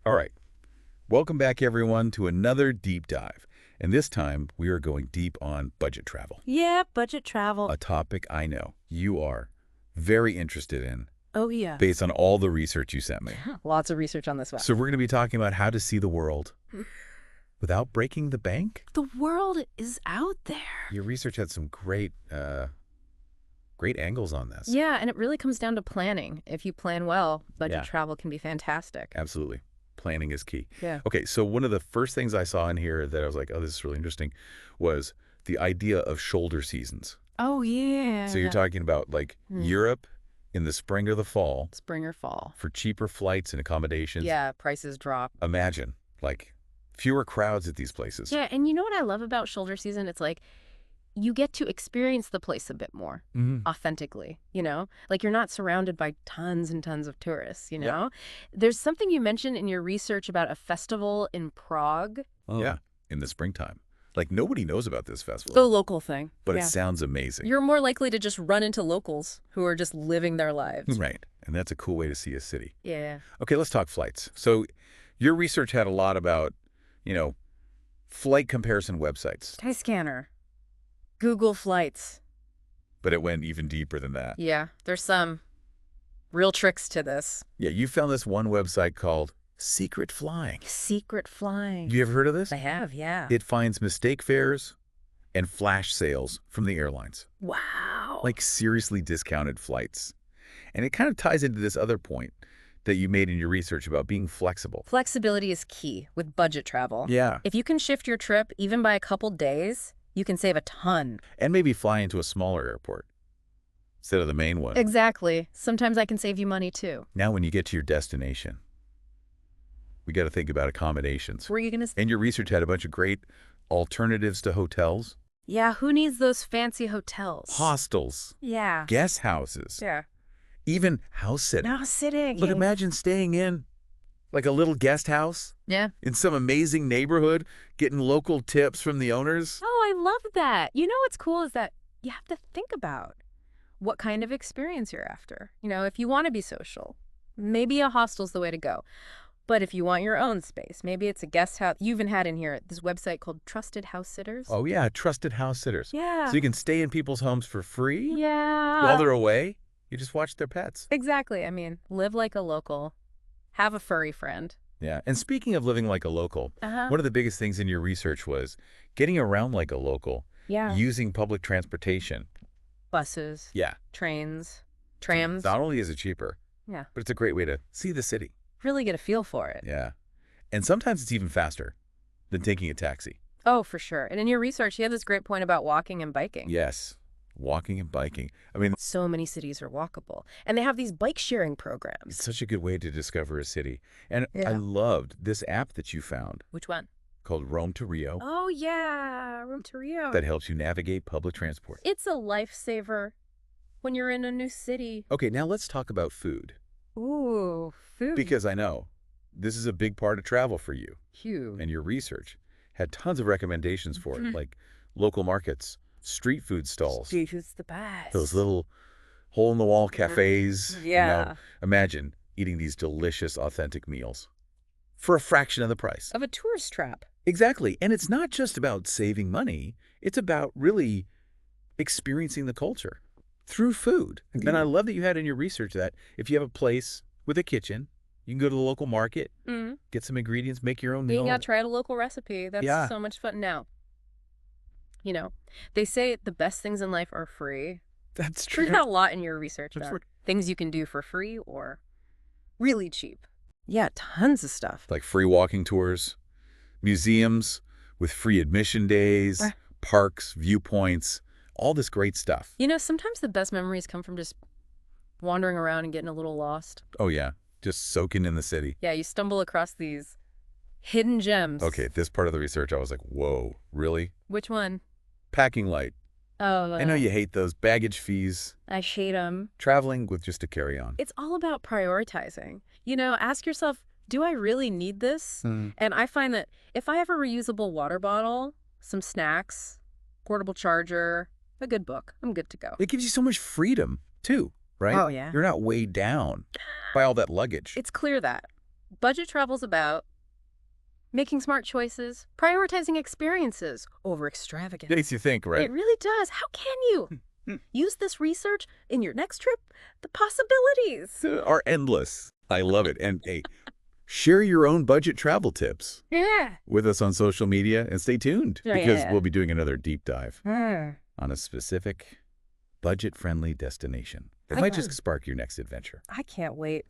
All right. Welcome back, everyone, to another deep dive. And this time, we are going deep on budget travel, Yeah, budget travel. a topic I know you are very interested in Oh, yeah. based on all the research you sent me. Lots of research on this one. So we're going to be talking about how to see the world without breaking the bank. The world is out there. Your research had some great angles on this. Yeah, and it really comes down to planning. If you plan well, budget Yeah. travel can be fantastic. Absolutely. Planning is key. Yeah. Okay, so one of the first things I saw in here that I was like, oh, this is really interesting, was the idea of shoulder seasons. Oh, yeah. So you're talking about like Europe in the spring or the fall Spring or fall. for cheaper flights and accommodations. Yeah, prices drop. Imagine like fewer crowds at these places. Yeah, and you know what I love about shoulder season? It's like you get to experience the place a bit more authentically, Like you're not surrounded by tons and tons of tourists, Yeah. There's something you mentioned in your research about a festival in Prague. Yeah, in the springtime. Like nobody knows about this festival, The local thing. but Yeah. it sounds amazing. You're more likely to just run into locals who are just living their lives. Right, and that's a cool way to see a city. Yeah. Okay, let's talk flights. So your research had a lot about, flight comparison websites, Skyscanner. Google Flights. but it went even deeper than that. Yeah, there's some real tricks to this. Yeah, you found this one website called Secret Flying. Secret flying. You ever heard of this? I have, yeah. It finds mistake fares and flash sales from the airlines, Wow. like seriously discounted flights. And it kind of ties into this other point that you made in your research about being flexible. Flexibility is key with budget travel. Yeah, If you can shift your trip even by a couple days, you can save a ton. and maybe fly into a smaller airport instead of the main one. Exactly. Sometimes I can save you money too. Now when you get to your destination, we got to think about accommodations. Where are you going to... And your research had a bunch of great alternatives to hotels, Yeah, who needs those fancy hotels? hostels, Yeah. guest houses, Yeah. even house sitting. Now sitting. But imagine staying in like a little guest house Yeah. in some amazing neighborhood, getting local tips from the owners. Oh, I love that. You know what's cool is that you have to think about what kind of experience you're after. If you want to be social, maybe a hostel's the way to go. But if you want your own space, maybe it's a guest house. You even had in here this website called Trusted House Sitters. Oh, yeah, trusted house sitters. Yeah. So you can stay in people's homes for free Yeah. while they're away. You just watch their pets. Exactly. I mean, live like a local. Have a furry friend. Yeah. And speaking of living like a local, Uh-huh. one of the biggest things in your research was getting around like a local, Yeah. using public transportation. Buses, Yeah. trains, trams. Not only is it cheaper, Yeah. but it's a great way to see the city. Really get a feel for it. Yeah. And sometimes it's even faster than taking a taxi. Oh, for sure. And in your research, you had this great point about walking and biking. Yes. Walking and biking. I mean, So many cities are walkable. And they have these bike sharing it's programs. such a good way to discover a city. And I Yeah. loved this app that you found Which one? called Rome to Rio Oh, yeah. Room to Rio. that helps you navigate public transport. It's a lifesaver when you're in a new city. Okay, now let's talk about food. Ooh, food. Because I know this is a big part of travel for you. Huge. And your research had tons of recommendations for Mm-hmm. it, like local markets, street food stalls, Street food's the best. those little hole-in-the-wall cafes. Yeah. Imagine eating these delicious, authentic meals for a fraction of the price. Of a tourist trap. Exactly. And it's not just about saving money. It's about really experiencing the culture through food. And I love that you had in your research that if you have a place with a kitchen, you can go to the local market, Mm-hmm. get some ingredients, make your own You meal. got to try out a local recipe. That's Yeah. so much fun. Now, they say the best things in life are free. That's You true. got a lot in your research That's about right. things you can do for free or really cheap. Yeah, tons of stuff. Like free walking tours, museums with free admission days, Right. parks, viewpoints, all this great stuff. Sometimes the best memories come from just wandering around and getting a little lost. Oh, yeah. Just soaking in the city. Yeah, you stumble across these hidden gems. Okay, this part of the research, I was like, whoa, really? Which one? Packing light. Oh, I know you hate those baggage fees. I hate them. Traveling with just a carry-on. It's all about prioritizing. Ask yourself, do I really need this? Mm. And I find that if I have a reusable water bottle, some snacks, portable charger, a good book, I'm good to go. It gives you so much freedom, too, right? Oh, yeah. You're not weighed down by all that luggage. It's clear that Budget travel's about making smart choices, prioritizing experiences over extravagance. Makes you think, right? It really does. How can you? Use this research in your next trip? The possibilities. Are endless. I love it. And hey, share your own budget travel tips Yeah. with us on social media and stay tuned Oh, because yeah. we'll be doing another deep dive Hmm. on a specific budget-friendly destination that might just spark your next adventure. I can't wait.